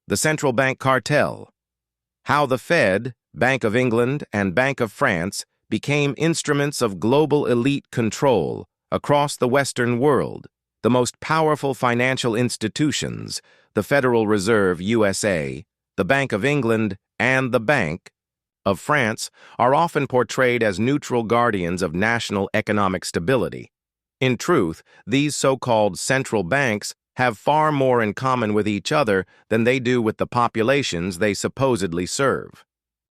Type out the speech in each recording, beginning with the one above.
The central bank cartel. How the Fed, Bank of England, and Bank of France became instruments of global elite control across the Western world. The most powerful financial institutions, the Federal Reserve USA, the Bank of England, and the Bank of France, are often portrayed as neutral guardians of national economic stability. In truth, these so-called central banks have far more in common with each other than they do with the populations they supposedly serve.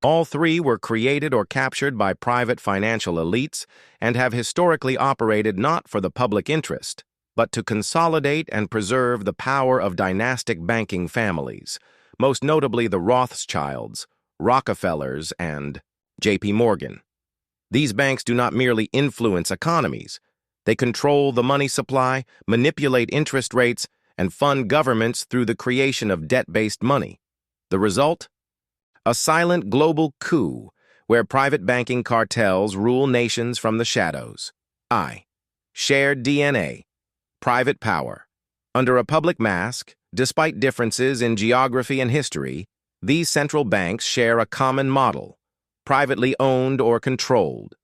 All three were created or captured by private financial elites and have historically operated not for the public interest, but to consolidate and preserve the power of dynastic banking families, most notably the Rothschilds, Rockefellers, and J.P. Morgan. These banks do not merely influence economies. They control the money supply, manipulate interest rates, and fund governments through the creation of debt-based money. The result? A silent global coup where private banking cartels rule nations from the shadows. Shared DNA. Private power. Under a public mask, despite differences in geography and history, these central banks share a common model, privately owned or controlled.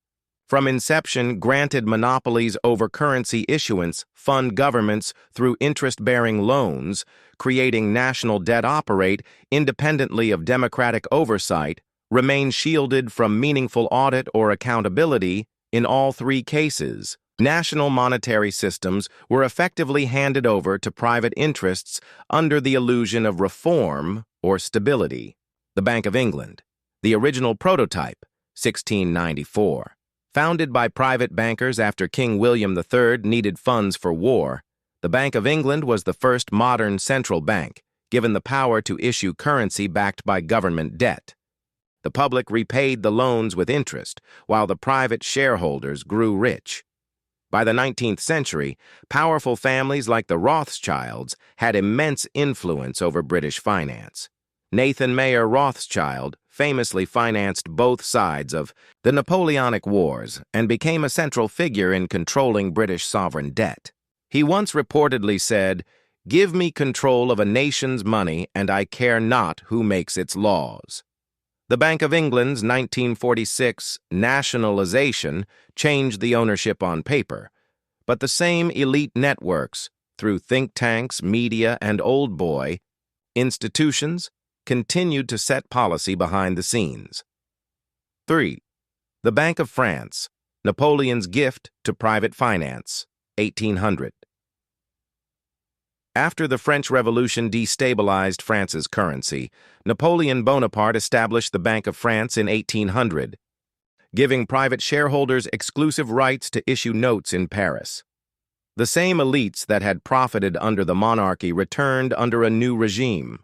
From inception, granted monopolies over currency issuance fund governments through interest-bearing loans, creating national debt operate independently of democratic oversight, remain shielded from meaningful audit or accountability. In all three cases, national monetary systems were effectively handed over to private interests under the illusion of reform or stability. The Bank of England, the original prototype, 1694. Founded by private bankers after King William III needed funds for war, the Bank of England was the first modern central bank, given the power to issue currency backed by government debt. The public repaid the loans with interest, while the private shareholders grew rich. By the 19th century, powerful families like the Rothschilds had immense influence over British finance. Nathan Mayer Rothschild famously financed both sides of the Napoleonic Wars and became a central figure in controlling British sovereign debt. He once reportedly said, "Give me control of a nation's money and I care not who makes its laws." The Bank of England's 1946 nationalization changed the ownership on paper, but the same elite networks, through think tanks, media, and old boy institutions, continued to set policy behind the scenes. 3. The Bank of France, Napoleon's gift to private finance, 1800. After the French Revolution destabilized France's currency, Napoleon Bonaparte established the Bank of France in 1800, giving private shareholders exclusive rights to issue notes in Paris. The same elites that had profited under the monarchy returned under a new regime.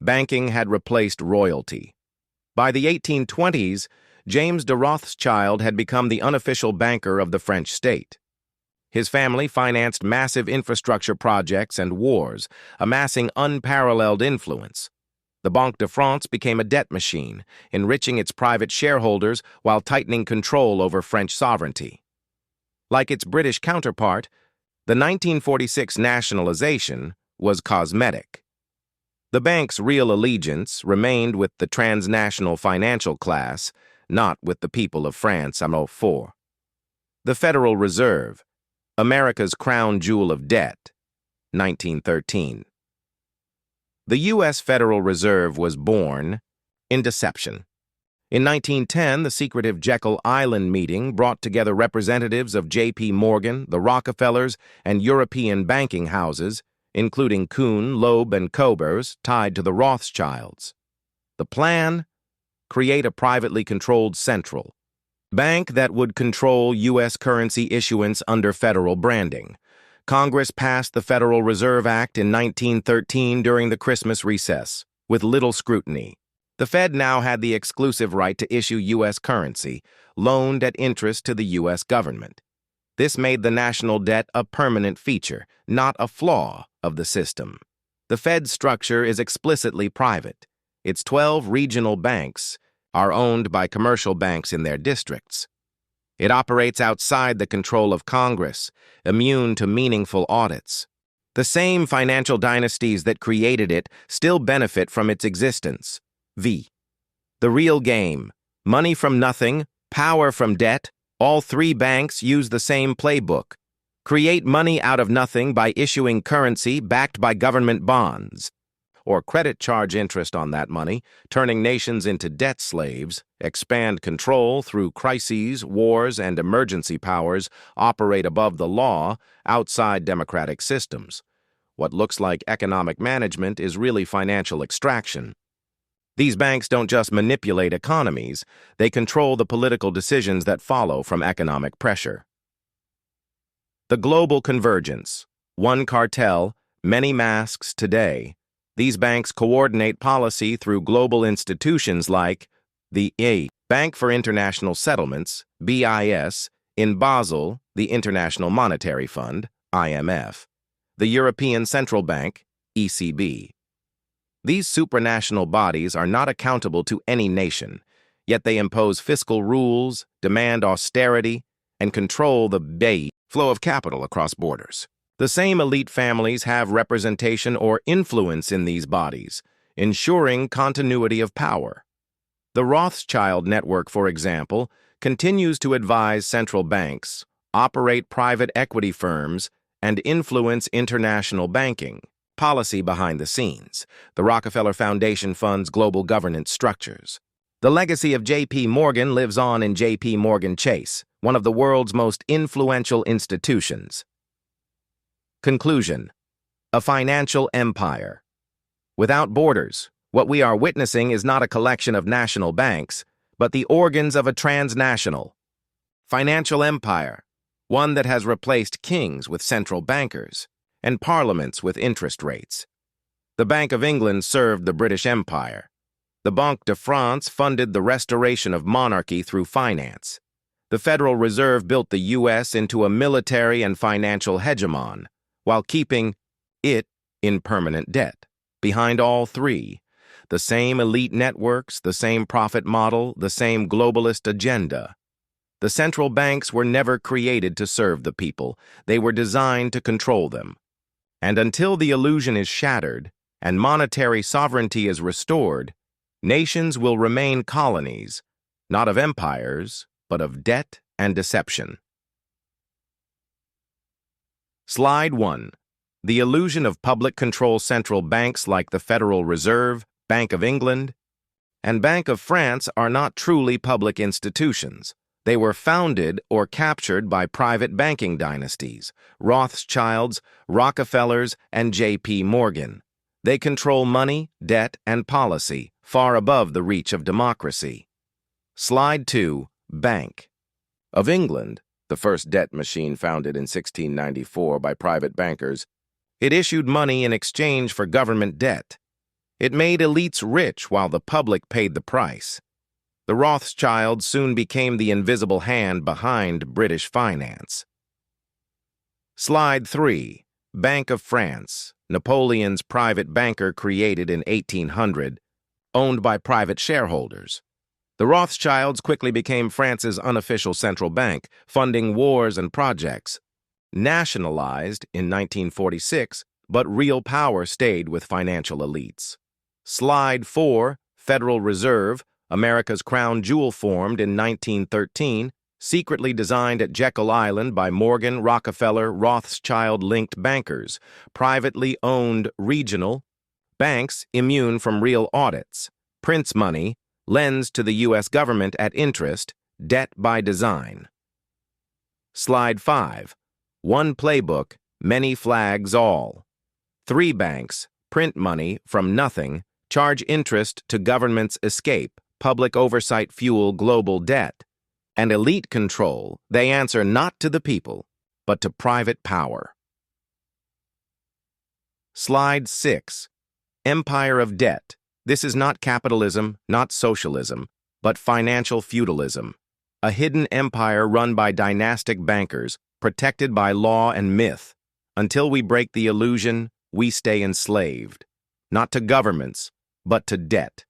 Banking had replaced royalty. By the 1820s, James de Rothschild had become the unofficial banker of the French state. His family financed massive infrastructure projects and wars, amassing unparalleled influence. The Banque de France became a debt machine, enriching its private shareholders while tightening control over French sovereignty. Like its British counterpart, the 1946 nationalization was cosmetic. The bank's real allegiance remained with the transnational financial class, not with the people of France. 4. The Federal Reserve, America's crown jewel of debt, 1913. The U.S. Federal Reserve was born in deception. In 1910, the secretive Jekyll Island meeting brought together representatives of J.P. Morgan, the Rockefellers, and European banking houses, including Kuhn, Loeb, and Cobers, tied to the Rothschilds. The plan? Create a privately controlled central bank that would control U.S. currency issuance under federal branding. Congress passed the Federal Reserve Act in 1913 during the Christmas recess, with little scrutiny. The Fed now had the exclusive right to issue U.S. currency, loaned at interest to the U.S. government. This made the national debt a permanent feature, not a flaw, of the system. The Fed's structure is explicitly private. Its 12 regional banks are owned by commercial banks in their districts. It operates outside the control of Congress, immune to meaningful audits. The same financial dynasties that created it still benefit from its existence. V. The real game. Money from nothing, power from debt. All three banks use the same playbook. Create money out of nothing by issuing currency backed by government bonds, or credit charge interest on that money, turning nations into debt slaves, expand control through crises, wars, and emergency powers, operate above the law, outside democratic systems. What looks like economic management is really financial extraction. These banks don't just manipulate economies, they control the political decisions that follow from economic pressure. The global convergence. One cartel, many masks today. These banks coordinate policy through global institutions like the Bank for International Settlements, BIS, in Basel, the International Monetary Fund, IMF, the European Central Bank, ECB. These supranational bodies are not accountable to any nation, yet they impose fiscal rules, demand austerity, and control the flow of capital across borders. The same elite families have representation or influence in these bodies, ensuring continuity of power. The Rothschild network, for example, continues to advise central banks, operate private equity firms, and influence international banking policy behind the scenes. The Rockefeller Foundation funds global governance structures. The legacy of J.P. Morgan lives on in J.P. Morgan Chase, one of the world's most influential institutions. Conclusion: a financial empire. Without borders, what we are witnessing is not a collection of national banks, but the organs of a transnational financial empire, one that has replaced kings with central bankers and parliaments with interest rates. The Bank of England served the British Empire. The Banque de France funded the restoration of monarchy through finance. The Federal Reserve built the U.S. into a military and financial hegemon, while keeping it in permanent debt. Behind all three, the same elite networks, the same profit model, the same globalist agenda. The central banks were never created to serve the people. They were designed to control them. And until the illusion is shattered and monetary sovereignty is restored, nations will remain colonies, not of empires, but of debt and deception. Slide 1. The illusion of public control. Central banks like the Federal Reserve, Bank of England, and Bank of France are not truly public institutions. They were founded or captured by private banking dynasties, Rothschilds, Rockefellers, and J.P. Morgan. They control money, debt, and policy, far above the reach of democracy. Slide 2. Bank of England, the first debt machine founded in 1694 by private bankers. It issued money in exchange for government debt. It made elites rich while the public paid the price. The Rothschilds soon became the invisible hand behind British finance. Slide 3. Bank of France, Napoleon's private banker created in 1800, owned by private shareholders. The Rothschilds quickly became France's unofficial central bank, funding wars and projects. Nationalized in 1946, but real power stayed with financial elites. Slide 4. Federal Reserve, America's crown jewel, formed in 1913, secretly designed at Jekyll Island by Morgan, Rockefeller, Rothschild-linked bankers, privately owned regional banks immune from real audits, prints money, lends to the U.S. government at interest, debt by design. Slide 5. One playbook, many flags all. Three banks print money from nothing, charge interest to governments, escape, public oversight fuel global debt, and elite control. They answer not to the people, but to private power. Slide 6. Empire of debt. This is not capitalism, not socialism, but financial feudalism. A hidden empire run by dynastic bankers, protected by law and myth. Until we break the illusion, we stay enslaved, not to governments, but to debt.